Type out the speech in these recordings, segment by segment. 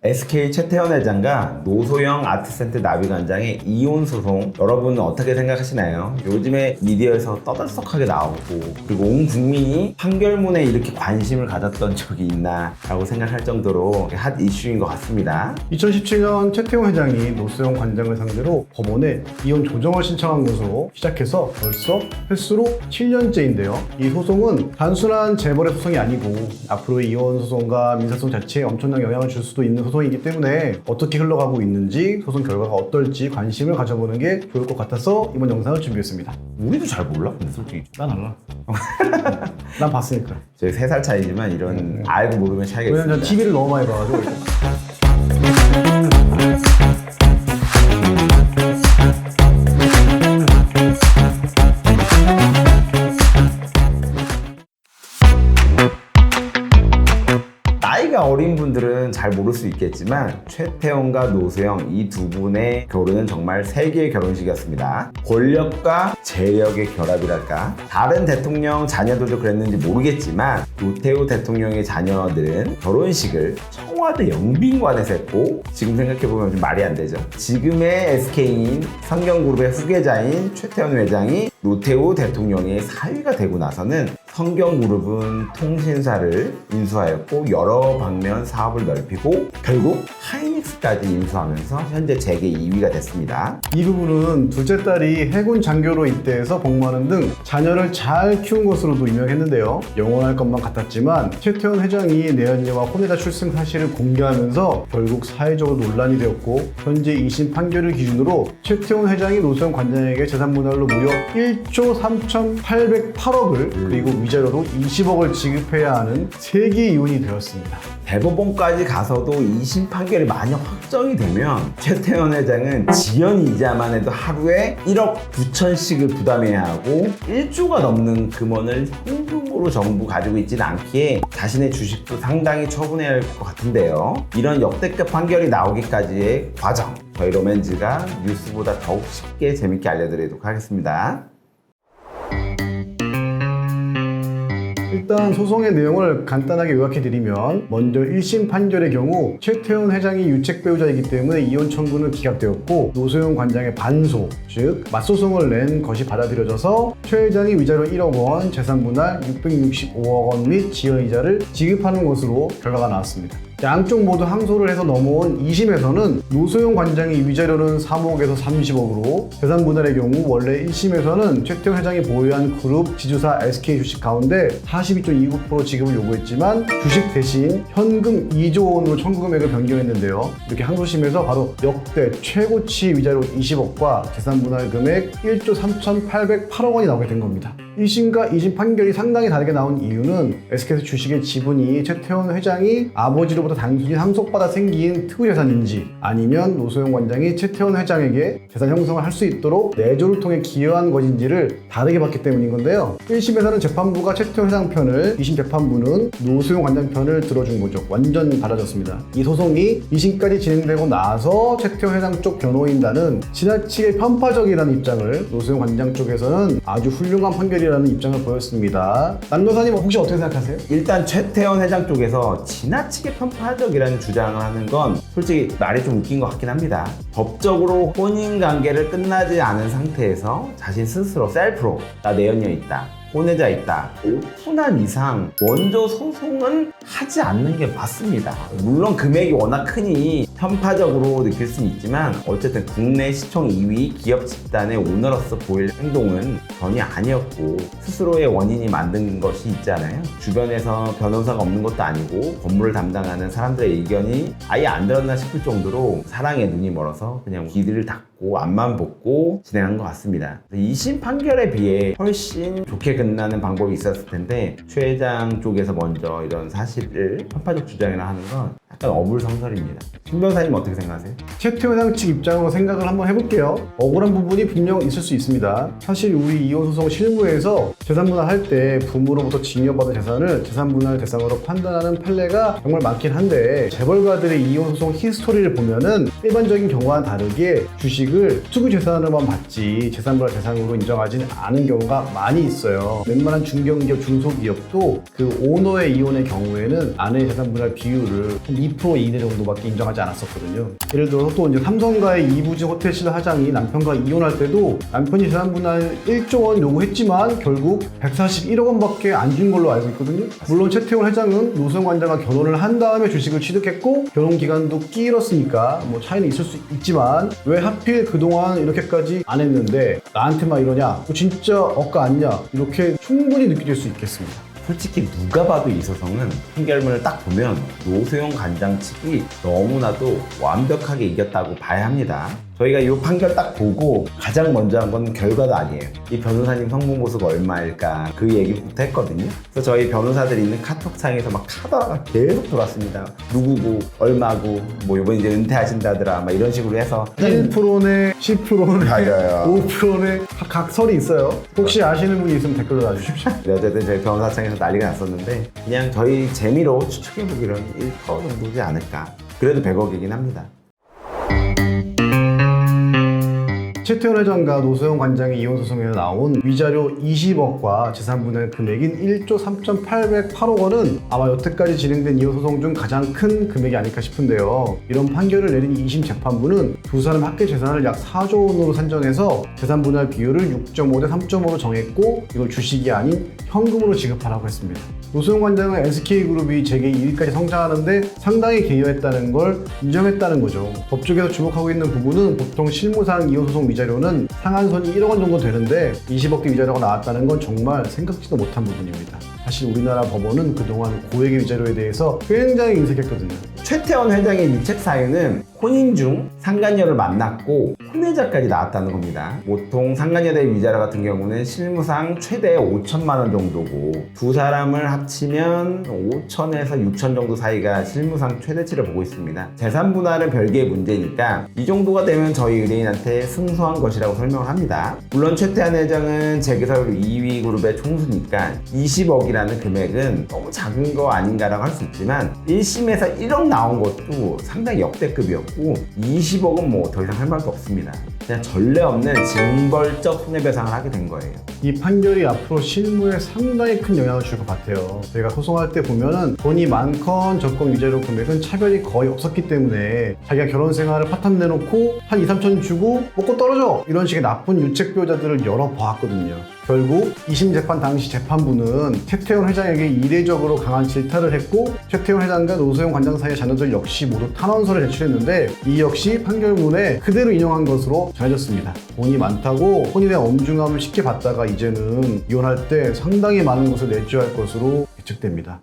SK 최태원 회장과 노소영 아트센터 나비관장의 이혼 소송, 여러분은 어떻게 생각하시나요? 요즘에 미디어에서 떠들썩하게 나오고, 그리고 온 국민이 판결문에 이렇게 관심을 가졌던 적이 있나 라고 생각할 정도로 핫 이슈인 것 같습니다. 2017년 최태원 회장이 노소영 관장을 상대로 법원에 이혼 조정을 신청한 것으로 시작해서 벌써 횟수로 7년째인데요. 이 소송은 단순한 재벌의 소송이 아니고 앞으로의 이혼 소송과 민사소송 자체에 엄청난 영향을 줄 수도 있는 소송이기 때문에 어떻게 흘러가고 있는지, 소송 결과가 어떨지 관심을 가져보는 게 좋을 것 같아서 이번 영상을 준비했습니다. 우리도 잘 몰라, 근데 솔직히. 난 알아. 난 봤으니까. 저희 3살 차이지만 이런 알고 모르면 차이가 있습니다. 왜냐면 전 TV를 너무 많이 봐가지고. 나이가 어린 분들은 잘 모를 수 있겠지만 최태원과 노소영 이 두 분의 결혼은 정말 세계의 결혼식이었습니다. 권력과 재력의 결합이랄까. 다른 대통령 자녀들도 그랬는지 모르겠지만 노태우 대통령의 자녀들은 결혼식을 청와대 영빈관에서 했고, 지금 생각해보면 좀 말이 안 되죠. 지금의 SK인 성경그룹의 후계자인 최태원 회장이 노태우 대통령의 사위가 되고 나서는 성경그룹은 통신사를 인수하였고 여러 방면 사업을 넓히고 결국 하이닉스까지 인수하면서 현재 재계 2위가 됐습니다. 이 부분은 둘째 딸이 해군 장교로 입대해서 복무하는 등 자녀를 잘 키운 것으로도 유명했는데요. 영원할 것만 같았지만 최태원 회장이 내연녀와 혼외자 출생 사실을 공개하면서 결국 사회적으로 논란이 되었고, 현재 2심 판결을 기준으로 최태원 회장이 노소영 관장에게 재산분할로 무려 1조 3,808억을 그리고 위자료로 20억을 지급해야 하는 세계 이혼이 되었습니다. 대법원까지 가서도 2심 판결이 만약 확정이 되면 최태원 회장은 지연 이자만 해도 하루에 1억 9천씩을 부담해야 하고 1조가 넘는 금원을 현금으로 전부 가지고 있지는 않기에 자신의 주식도 상당히 처분해야 할 것 같은데요. 이런 역대급 판결이 나오기까지의 과정, 저희 로맨즈가 뉴스보다 더욱 쉽게 재밌게 알려드리도록 하겠습니다. 일단 소송의 내용을 간단하게 요약해드리면, 먼저 1심 판결의 경우 최태원 회장이 유책 배우자이기 때문에 이혼 청구는 기각되었고, 노소영 관장의 반소, 즉 맞소송을 낸 것이 받아들여져서 최 회장이 위자료 1억 원, 재산분할 665억 원 및 지연이자를 지급하는 것으로 결과가 나왔습니다. 양쪽 모두 항소를 해서 넘어온 2심에서는 노소영 관장이 위자료는 3억에서 30억으로, 재산분할의 경우 원래 1심에서는 최태원 회장이 보유한 그룹 지주사 SK 주식 가운데 42.29% 지급을 요구했지만 주식 대신 현금 2조 원으로 청구 금액을 변경했는데요. 이렇게 항소심에서 바로 역대 최고치 위자료 20억과 재산분할 금액 1조 3,808억 원이 나오게 된 겁니다. 1심과 2심 판결이 상당히 다르게 나온 이유는 SK 주식의 지분이 최태원 회장이 아버지로부터 단순히 상속받아 생긴 특우 재산인지, 아니면 노소영 관장이 최태원 회장에게 재산 형성을 할 수 있도록 내조를 통해 기여한 것인지를 다르게 봤기 때문인 건데요. 1심에서는 재판부가 최태원 회장 편을, 2심 재판부는 노소영 관장 편을 들어준 거죠. 완전 달라졌습니다. 이 소송이 2심까지 진행되고 나서 최태원 회장 쪽 변호인단은 지나치게 편파적이라는 입장을, 노소영 관장 쪽에서는 아주 훌륭한 판결이라는 입장을 보였습니다. 남 변호사님 혹시 어떻게 생각하세요? 일단 최태원 회장 쪽에서 지나치게 편파적이라는 주장을 하는 건 솔직히 말이 좀 웃긴 것 같긴 합니다. 법적으로 혼인관계를 끝나지 않은 상태에서 자신 스스로 셀프로 나 내연녀 있다, 혼외자 있다, 오픈한 이상 먼저 소송은 하지 않는 게 맞습니다. 물론 금액이 워낙 크니 편파적으로 느낄 수는 있지만 어쨌든 국내 시총 2위 기업 집단의 오너로서 보일 행동은 전혀 아니었고, 스스로의 원인이 만든 것이 있잖아요. 주변에서 변호사가 없는 것도 아니고 건물을 담당하는 사람들의 의견이 아예 안 들었나 싶을 정도로 사랑에 눈이 멀어서 그냥 귀를 닫고 앞만 보고 진행한 것 같습니다. 2심 판결에 비해 훨씬 좋게 끝나는 방법이 있었을 텐데 최 회장 쪽에서 먼저 이런 사실을 편파적 주장이라 하는 건 약간 어불성설입니다. 신 변호사님 어떻게 생각하세요? 최태원 회장 측 입장으로 생각을 한번 해볼게요. 억울한 부분이 분명 있을 수 있습니다. 사실 우리 이혼 소송 실무에서 재산분할 할 때 부모로부터 증여받은 재산을 재산분할 대상으로 판단하는 판례가 정말 많긴 한데, 재벌가들의 이혼 소송 히스토리를 보면은 일반적인 경우와는 다르게 주식을 투기 재산으로만 받지 재산분할 대상으로 인정하지는 않은 경우가 많이 있어요. 웬만한 중견기업, 중소기업도 그 오너의 이혼의 경우에는 아내의 재산분할 비율을 한 2% 이내 정도밖에 인정하지 않았었거든요. 예를 들어서 또 이제 삼성과의 이부진 호텔실 사장이 남편과 이혼할 때도 남편이 재산분할 1조 원 요구했지만 결국 141억 원밖에 안 준 걸로 알고 있거든요. 물론 최태원 회장은 노소영 관장과 결혼을 한 다음에 주식을 취득했고 결혼 기간도 길었으니까 뭐 차이는 있을 수 있지만 왜 하필 그동안 이렇게까지 안 했는데 나한테 막 이러냐, 진짜 억까 않냐, 이렇게 충분히 느껴질 수 있겠습니다. 솔직히 누가 봐도 이 소송은 판결문을 딱 보면 노소영 관장 측이 너무나도 완벽하게 이겼다고 봐야 합니다. 저희가 이 판결 딱 보고 가장 먼저 한 건 결과도 아니에요. 이 변호사님 성공보수가 얼마일까 그 얘기부터 했거든요. 그래서 저희 변호사들이 있는 카톡창에서 막 카더라가 계속 돌았습니다. 누구고 얼마고 뭐 이번 이제 은퇴하신다더라 막 이런 식으로 해서 1%네 10%네 맞아요. 5%네 각 설이 있어요. 혹시 아시는 분이 있으면 댓글로 달아주십시오. 어쨌든 저희 변호사창에서 난리가 났었는데 그냥 저희 재미로 추측해보기로는 1% 정도지 않을까. 그래도 100억이긴 합니다. 최태원 회장과 노소영 관장의 이혼 소송에 나온 위자료 20억과 재산분할 금액인 1조 3,808억 원은 아마 여태까지 진행된 이혼 소송 중 가장 큰 금액이 아닐까 싶은데요. 이런 판결을 내린 2심 재판부는 두 사람 합계 재산을 약 4조 원으로 산정해서 재산분할 비율을 6.5 대 3.5로 정했고 이걸 주식이 아닌 현금으로 지급하라고 했습니다. 노소영 관장은 SK그룹이 재계 2위까지 성장하는데 상당히 기여했다는 걸 인정했다는 거죠. 법조계에서 주목하고 있는 부분은 보통 실무상 이혼소송 위자료는 상한선이 1억 원 정도 되는데 20억대 위자료가 나왔다는 건 정말 생각지도 못한 부분입니다. 사실 우리나라 법원은 그동안 고액의 위자료에 대해서 굉장히 인색했거든요. 최태원 회장의 유책 사유는 혼인 중 상간녀를 만났고 혼외자까지 나왔다는 겁니다. 보통 상간녀 대 위자료 같은 경우는 실무상 최대 5천만 원 정도고 두 사람을 합치면 5천에서 6천 정도 사이가 실무상 최대치를 보고 있습니다. 재산 분할은 별개의 문제니까 이 정도가 되면 저희 의뢰인한테 승소한 것이라고 설명을 합니다. 물론 최태원 회장은 재계사율 2위 그룹의 총수니까 20억이라는 금액은 너무 작은 거 아닌가라고 할 수 있지만 1심에서 1억 나온 것도 상당히 역대급이었고 20억은 뭐 더 이상 할 말도 없습니다. 그냥 전례 없는 징벌적 손해배상을 하게 된 거예요. 이 판결이 앞으로 실무에 상당히 큰 영향을 줄 것 같아요. 저희가 소송할 때 보면은 돈이 많건 적건 위자료 금액은 차별이 거의 없었기 때문에 자기가 결혼 생활을 파탄 내놓고 한 2, 3천 주고 먹고 떨어져 이런 식의 나쁜 유책 배우자들을 열어보았거든요. 결국 2심 재판 당시 재판부는 최태원 회장에게 이례적으로 강한 질타를 했고 최태원 회장과 노소영 관장 사이의 자녀들 역시 모두 탄원서를 제출했는데 이 역시 판결문에 그대로 인용한 것으로 전해졌습니다. 돈이 많다고 혼인의 엄중함을 쉽게 봤다가 이제는 이혼할 때 상당히 많은 것을 내줘야 할 것으로 예측됩니다.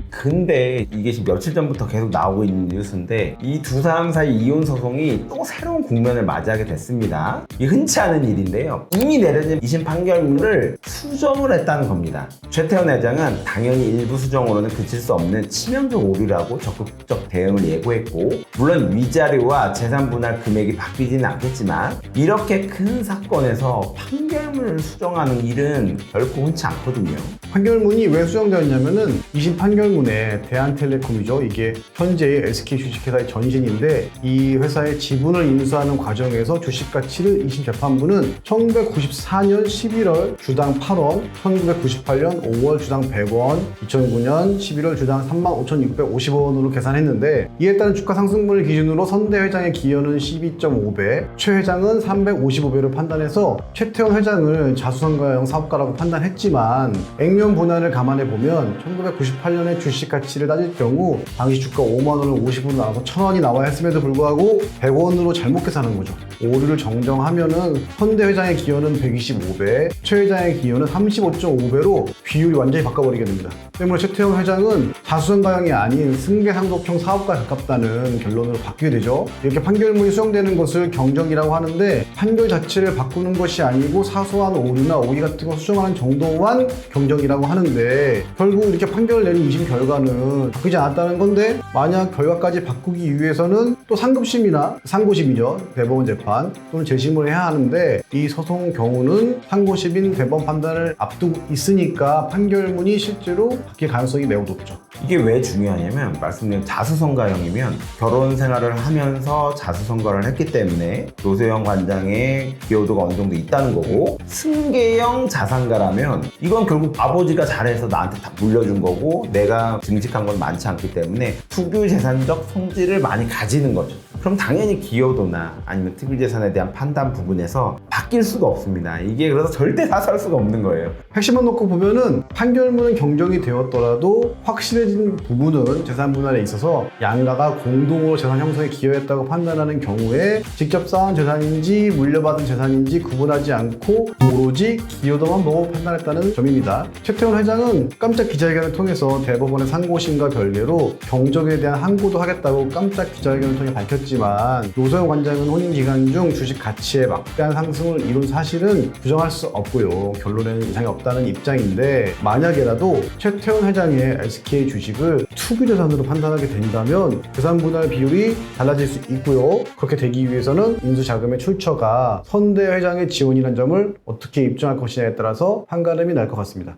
근데 이게 지금 며칠 전부터 계속 나오고 있는 뉴스인데 이 두 사람 사이 이혼 소송이 또 새로운 국면을 맞이하게 됐습니다. 이 흔치 않은 일인데요. 이미 내려진 2심 판결문을 수정을 했다는 겁니다. 최태원 회장은 당연히 일부 수정으로는 그칠 수 없는 치명적 오류라고 적극적 대응을 예고했고 물론 위자료와 재산 분할 금액이 바뀌지는 않겠지만 이렇게 큰 사건에서 판결문을 수정하는 일은 결코 흔치 않거든요. 판결문이 왜 수정되었냐면은 2심 판결문에 대한텔레콤이죠. 이게 현재의 SK 주식회사의 전신인데 이 회사의 지분을 인수하는 과정에서 주식 가치를 2심 재판부는 1994년 11월 주당 8원, 1998년 5월 주당 100원, 2009년 11월 주당 35,650원으로 계산했는데 이에 따른 주가 상승분을 기준으로 선대 회장의 기여는 12.5배, 최 회장은 355배로 판단해서 최태원 회장을 자수성가형 사업가라고 판단했지만 액면 분할을 감안해 보면 1998년에 주식 가치를 따질 경우 당시 주가 5만 원을 50으로 나눠서 1,000원이 나와야 했음에도 불구하고 100원으로 잘못 계산한 거죠. 오류를 정정하면은 선대 회장의 기여는 125배, 최 회장의 기여는 35.5배로 비율이 완전히 바꿔버리게 됩니다. 때문에 최태원 회장은 자수성가형이 아닌 승계상속형 사업가에 가깝다는 결론으로 바뀌게 되죠. 이렇게 판결문이 수정되는 것을 경정이라고 하는데 판결 자체를 바꾸는 것이 아니고 사소한 오류나 오의 같은 거 수정하는 정도만 경정이라고 하는데 결국 이렇게 판결을 내린 2심 결과는 바뀌지 않았다는 건데 만약 결과까지 바꾸기 위해서는 또 상급심이나 상고심이죠. 대법원 재판 또는 재심을 해야 하는데 이 소송 경우는 상고심인 대법원 판단을 앞두고 있으니까 판결문이 실제로 바뀔 가능성이 매우 높죠. 이게 왜 중요하냐면 말씀드린 자수성가형이면 결혼 생활을 하면서 자수성가를 했기 때문에 노소영 관장의 기여도가 어느 정도 있다는 거고 승계형 자산가라면 이건 결국 아버지가 잘해서 나한테 다 물려준 거고 내가 얼마나 증식한 건 많지 않기 때문에 특유 재산적 성질을 많이 가지는 거죠. 그럼 당연히 기여도나 아니면 특유 재산에 대한 판단 부분에서 바뀔 수가 없습니다. 이게 그래서 절대 다 살 수가 없는 거예요. 핵심만 놓고 보면은 판결문은 경정이 되었더라도 확실해진 부분은 재산 분할에 있어서 양가가 공동으로 재산 형성에 기여했다고 판단하는 경우에 직접 쌓은 재산인지 물려받은 재산인지 구분하지 않고 오로지 기여도만 보고 판단했다는 점입니다. 최태원 회장은 깜짝 기자회견을 통해서 대법원의 상고심과 별개로 경정에 대한 항고도 하겠다고 깜짝 기자회견을 통해 밝혔지만 노소영 관장은 혼인 기간 중 주식 가치의 막대한 상승을 이룬 사실은 부정할 수 없고요. 결론에는 이상이 없다는 입장인데 만약에라도 최태원 회장의 SK 주식을 투기 재산으로 판단하게 된다면 재산 분할 비율이 달라질 수 있고요. 그렇게 되기 위해서는 인수 자금의 출처가 선대 회장의 지원이라는 점을 어떻게 입증할 것이냐에 따라서 한가름이 날 것 같습니다.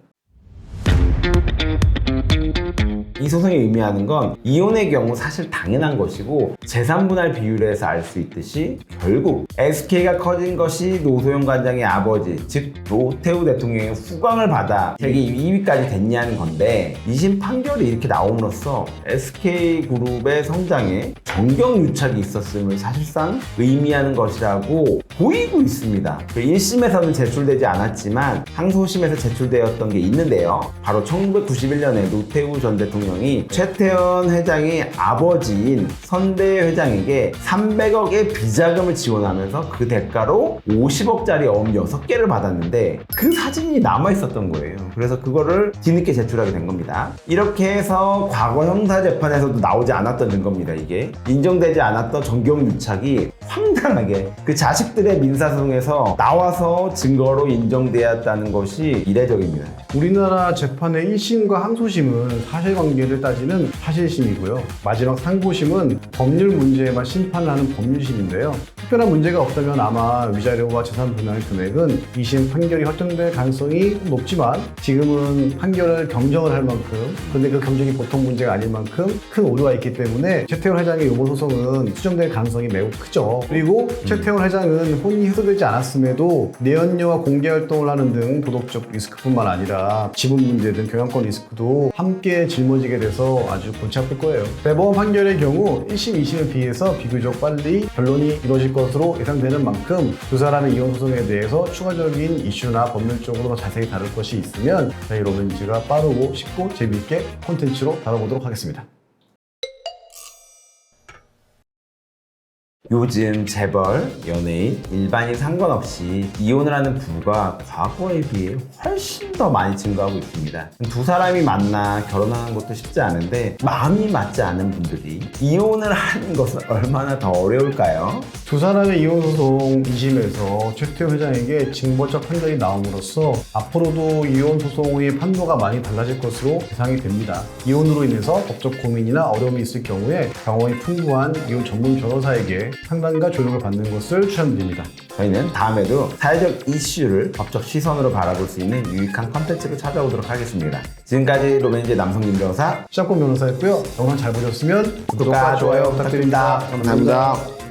이 소송이 의미하는 건 이혼의 경우 사실 당연한 것이고 재산 분할 비율에서 알 수 있듯이 결국 SK가 커진 것이 노소영 관장의 아버지 즉 노태우 대통령의 후광을 받아 세계 2위까지 됐냐는 건데 2심 판결이 이렇게 나옴으로써 SK그룹의 성장에 정경유착이 있었음을 사실상 의미하는 것이라고 보이고 있습니다. 1심에서는 제출되지 않았지만 항소심에서 제출되었던 게 있는데요. 바로 1991년에 노태우 전 대통령이 최태원 회장의 아버지인 선대 회장에게 300억의 비자금을 지원하면서 그 대가로 50억짜리 어음 6개를 받았는데 그 사진이 남아있었던 거예요. 그래서 그거를 뒤늦게 제출하게 된 겁니다. 이렇게 해서 과거 형사재판에서도 나오지 않았던 증거입니다. 이게 인정되지 않았던 정경유착이 황당하게 그 자식들의 민사소송에서 나와서 증거로 인정되었다는 것이 이례적입니다. 우리나라 재판의 1심과 항소심은 사실관계를 따지는 사실심이고요. 마지막 상고심은 법률 문제에만 심판을 하는 법률심인데요. 특별한 문제가 없다면 아마 위자료와 재산 분할 금액은 2심 판결이 확정될 가능성이 높지만 지금은 판결을 경정을 할 만큼 근데 그 경정이 보통 문제가 아닐 만큼 큰 오류가 있기 때문에 최태원 회장의 요번 소송은 수정될 가능성이 매우 크죠. 그리고 최태원 회장은 혼인이 해소되지 않았음에도 내연녀와 공개활동을 하는 등 도덕적 리스크뿐만 아니라 지분 문제 등 경영권 리스크도 함께 짊어지게 돼서 아주 골치 아플 거예요. 대법원 판결의 경우 1심, 2심에 비해서 비교적 빨리 결론이 이루어질 것으로 예상되는 만큼 두 사람의 이혼 소송에 대해서 추가적인 이슈나 법률적으로 자세히 다룰 것이 있으면 저희 로맨즈가 빠르고 쉽고 재미있게 콘텐츠로 다뤄보도록 하겠습니다. 요즘 재벌, 연예인, 일반인 상관없이 이혼을 하는 부부가 과거에 비해 훨씬 더 많이 증가하고 있습니다. 두 사람이 만나 결혼하는 것도 쉽지 않은데 마음이 맞지 않는 분들이 이혼을 하는 것은 얼마나 더 어려울까요? 두 사람의 이혼 소송 2심에서 최태원 회장에게 징벌적 판결이 나옴으로써 앞으로도 이혼 소송의 판도가 많이 달라질 것으로 예상이 됩니다. 이혼으로 인해서 법적 고민이나 어려움이 있을 경우에 경험이 풍부한 이혼 전문 변호사에게 상담과 조력을 받는 것을 추천드립니다. 저희는 다음에도 사회적 이슈를 법적 시선으로 바라볼 수 있는 유익한 컨텐츠로 찾아오도록 하겠습니다. 지금까지 로맨즈의 남성김 변호사 시작권 변호사였고요. 영상 잘 보셨으면 구독과 좋아요 부탁드립니다. 감사합니다.